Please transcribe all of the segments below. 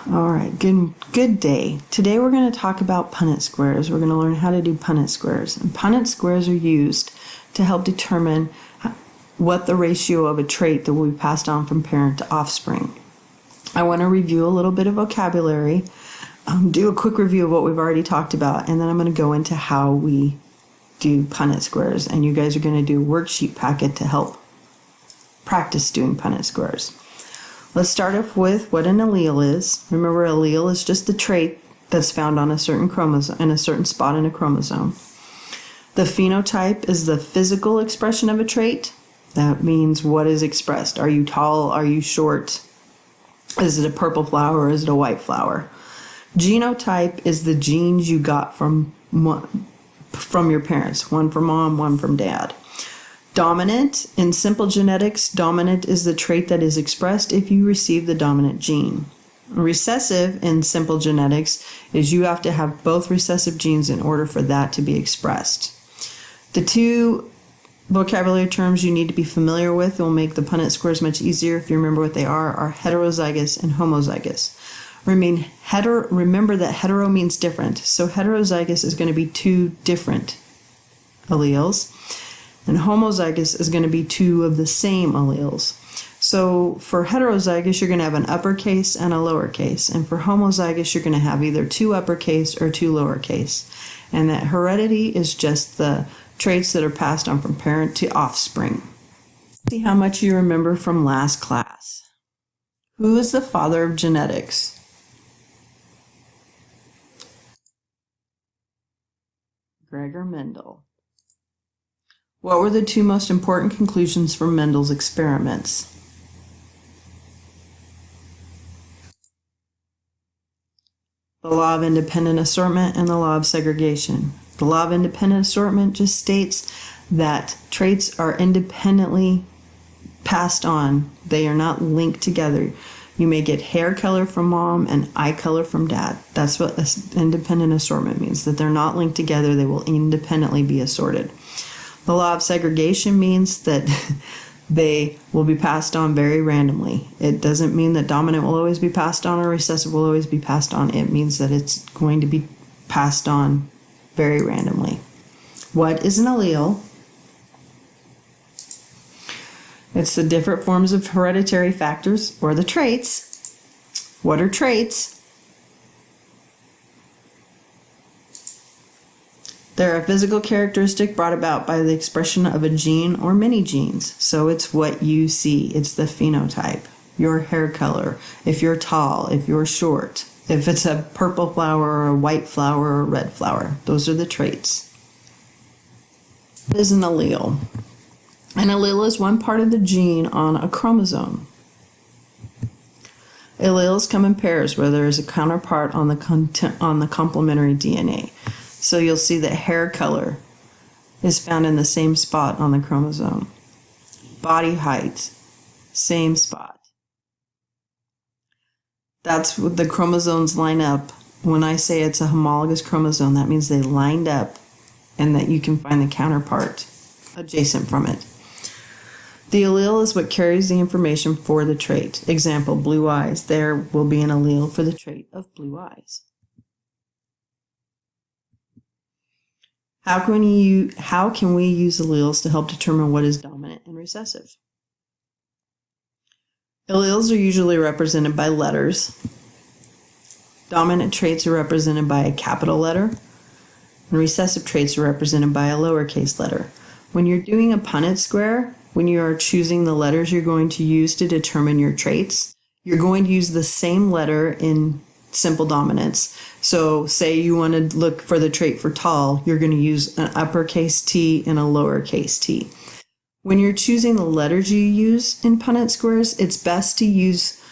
All right, good day. Today we're going to talk about Punnett squares. We're going to learn how to do Punnett squares. And Punnett squares are used to help determine what the ratio of a trait that will be passed on from parent to offspring. I want to review a little bit of vocabulary, do a quick review of what we've already talked about, and then I'm going to go into how we do Punnett squares. And you guys are going to do a worksheet packet to help practice doing Punnett squares. Let's start off with what an allele is. Remember, allele is just the trait that's found on a certain chromosome, in a certain spot in a chromosome. The phenotype is the physical expression of a trait. That means what is expressed. Are you tall? Are you short? Is it a purple flower or is it a white flower? Genotype is the genes you got from your parents. One from mom, one from dad. Dominant, in simple genetics, dominant is the trait that is expressed if you receive the dominant gene. Recessive, in simple genetics, is you have to have both recessive genes in order for that to be expressed. The two vocabulary terms you need to be familiar with, will make the Punnett squares much easier if you remember what they are heterozygous and homozygous. Remember that hetero means different, so heterozygous is going to be two different alleles. And homozygous is going to be two of the same alleles. So for heterozygous, you're going to have an uppercase and a lowercase. And for homozygous, you're going to have either two uppercase or two lowercase. And that heredity is just the traits that are passed on from parent to offspring. See how much you remember from last class. Who is the father of genetics? Gregor Mendel. What were the two most important conclusions from Mendel's experiments? The law of independent assortment and the law of segregation. The law of independent assortment just states that traits are independently passed on. They are not linked together. You may get hair color from mom and eye color from dad. That's what independent assortment means, that they're not linked together. They will independently be assorted. The law of segregation means that they will be passed on very randomly. It doesn't mean that dominant will always be passed on or recessive will always be passed on. It means that it's going to be passed on very randomly. What is an allele? It's the different forms of hereditary factors, or the traits. What are traits? They're a physical characteristic brought about by the expression of a gene or many genes. So it's what you see. It's the phenotype, your hair color, if you're tall, if you're short, if it's a purple flower or a white flower or a red flower. Those are the traits. What is an allele? An allele is one part of the gene on a chromosome. Alleles come in pairs where there is a counterpart on the complementary DNA. So you'll see that hair color is found in the same spot on the chromosome. Body height, same spot. That's what the chromosomes line up. When I say it's a homologous chromosome, that means they lined up and that you can find the counterpart adjacent from it. The allele is what carries the information for the trait. Example, blue eyes. There will be an allele for the trait of blue eyes. How can we use alleles to help determine what is dominant and recessive? Alleles are usually represented by letters. Dominant traits are represented by a capital letter, and recessive traits are represented by a lowercase letter. When you're doing a Punnett square, when you are choosing the letters you're going to use to determine your traits, you're going to use the same letter in simple dominance. So say you want to look for the trait for tall, you're going to use an uppercase T and a lowercase t. When you're choosing the letters you use in Punnett squares, it's best to use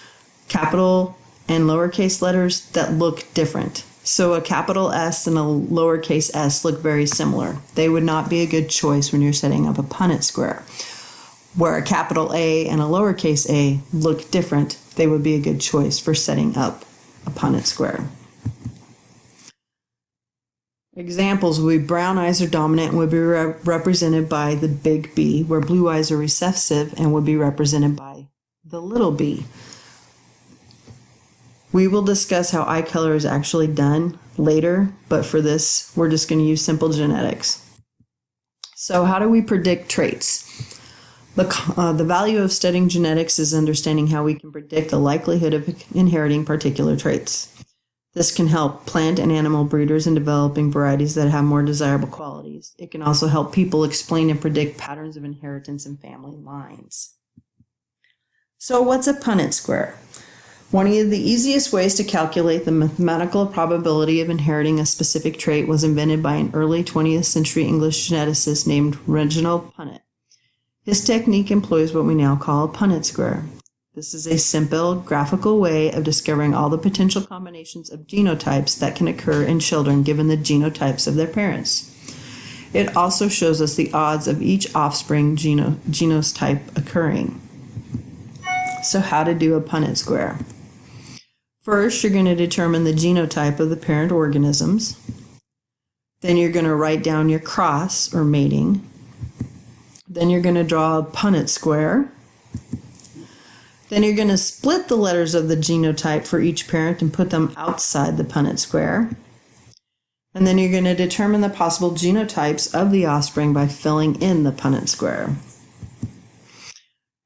capital and lowercase letters that look different. So a capital S and a lowercase s look very similar. They would not be a good choice when you're setting up a Punnett square. Where a capital A and a lowercase a look different, they would be a good choice for setting up a Punnett square. Examples would be brown eyes are dominant and would be represented by the big B, where blue eyes are recessive and would be represented by the little b. We will discuss how eye color is actually done later, but for this, we're just going to use simple genetics. So how do we predict traits? The value of studying genetics is understanding how we can predict the likelihood of inheriting particular traits. This can help plant and animal breeders in developing varieties that have more desirable qualities. It can also help people explain and predict patterns of inheritance in family lines. So what's a Punnett square? One of the easiest ways to calculate the mathematical probability of inheriting a specific trait was invented by an early 20th century English geneticist named Reginald Punnett. His technique employs what we now call a Punnett square. This is a simple, graphical way of discovering all the potential combinations of genotypes that can occur in children given the genotypes of their parents. It also shows us the odds of each offspring genotype occurring. So how to do a Punnett square? First, you're going to determine the genotype of the parent organisms. Then you're going to write down your cross or mating. Then you're going to draw a Punnett square. Then you're going to split the letters of the genotype for each parent and put them outside the Punnett square. And then you're going to determine the possible genotypes of the offspring by filling in the Punnett square.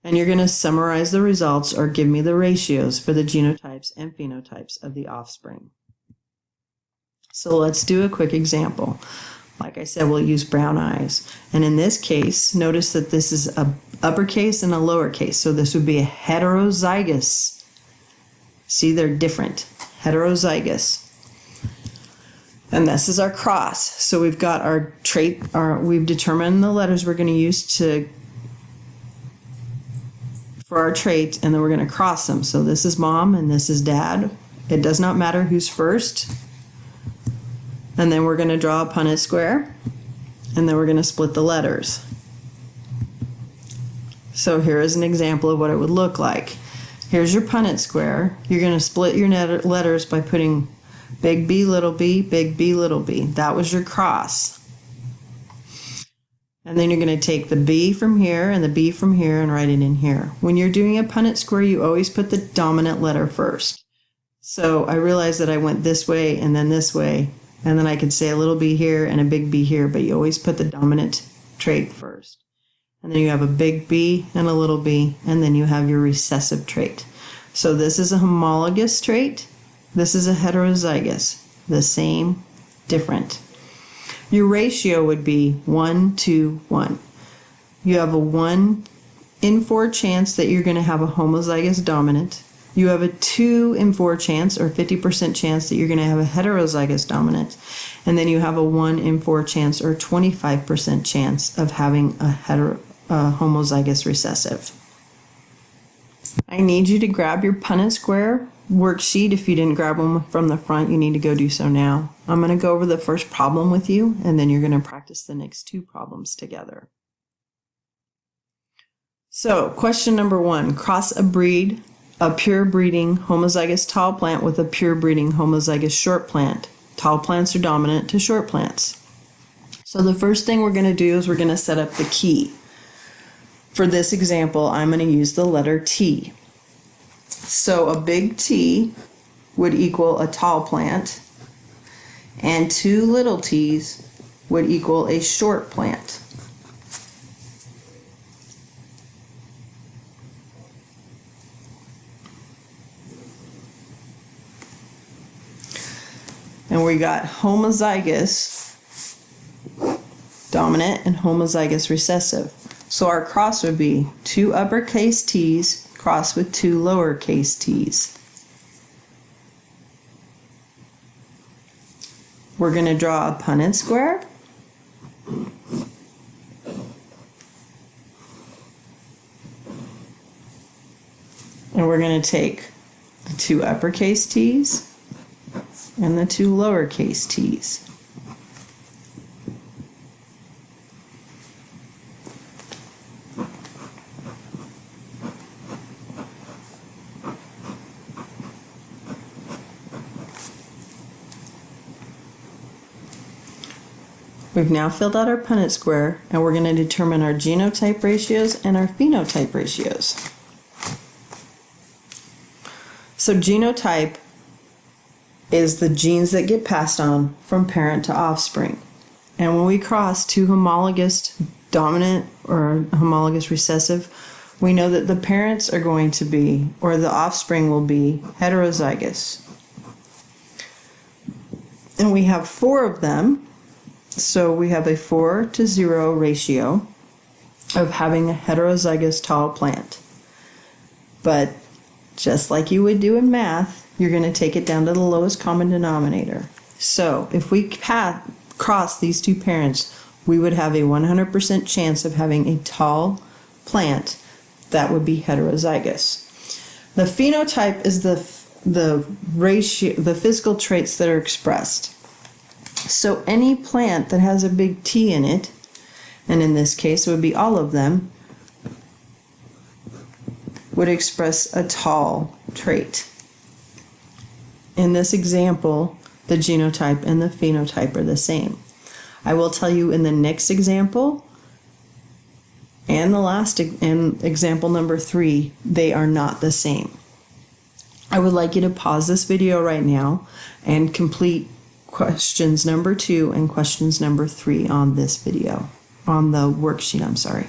And you're going to summarize the results or give me the ratios for the genotypes and phenotypes of the offspring. So let's do a quick example. Like I said, we'll use brown eyes. And in this case, notice that this is a uppercase and a lowercase. So this would be a heterozygous. See, they're different. Heterozygous. And this is our cross. So we've got our trait, we've determined the letters we're going to use for our trait, and then we're going to cross them. So this is mom and this is dad. It does not matter who's first. And then we're going to draw a Punnett square, and then we're going to split the letters. So here is an example of what it would look like. Here's your Punnett square. You're going to split your letters by putting big B, little b, big B, little b. That was your cross. And then you're going to take the B from here and the B from here and write it in here. When you're doing a Punnett square, you always put the dominant letter first. So I realized that I went this way and then this way, and then I could say a little b here and a big B here, but you always put the dominant trait first. And then you have a big B and a little b, and then you have your recessive trait. So this is a homologous trait. This is a heterozygous. The same, different. Your ratio would be 1, 2, 1. You have a 1 in 4 chance that you're going to have a homozygous dominant. You have a 2 in 4 chance, or 50% chance, that you're going to have a heterozygous dominant. And then you have a 1 in 4 chance, or 25% chance, of having a homozygous recessive. I need you to grab your Punnett square worksheet. If you didn't grab one from the front, you need to go do so now. I'm going to go over the first problem with you, and then you're going to practice the next 2 problems together. So, question number 1. Cross a pure breeding homozygous tall plant with a pure breeding homozygous short plant. Tall plants are dominant to short plants. So the first thing we're going to do is we're going to set up the key. For this example, I'm going to use the letter T. So a big T would equal a tall plant, and 2 little t's would equal a short plant. And we got homozygous dominant and homozygous recessive. So our cross would be 2 uppercase t's crossed with 2 lowercase t's. We're going to draw a Punnett square. And we're going to take the 2 uppercase t's and the 2 lowercase t's. We've now filled out our Punnett square, and we're going to determine our genotype ratios and our phenotype ratios. So genotype is the genes that get passed on from parent to offspring. And when we cross two homologous dominant or homologous recessive, we know that the parents are going to be, or the offspring will be, heterozygous. And we have 4 of them, so we have a 4-to-0 ratio of having a heterozygous tall plant. But just like you would do in math, you're going to take it down to the lowest common denominator. So if we cross these two parents, we would have a 100% chance of having a tall plant that would be heterozygous. The phenotype is the ratio, the physical traits that are expressed. So any plant that has a big T in it, and in this case it would be all of them, would express a tall trait. In this example, the genotype and the phenotype are the same. I will tell you in the next example and the last example number 3, they are not the same. I would like you to pause this video right now and complete questions number 2 and questions number 3 on this video, on the worksheet, I'm sorry.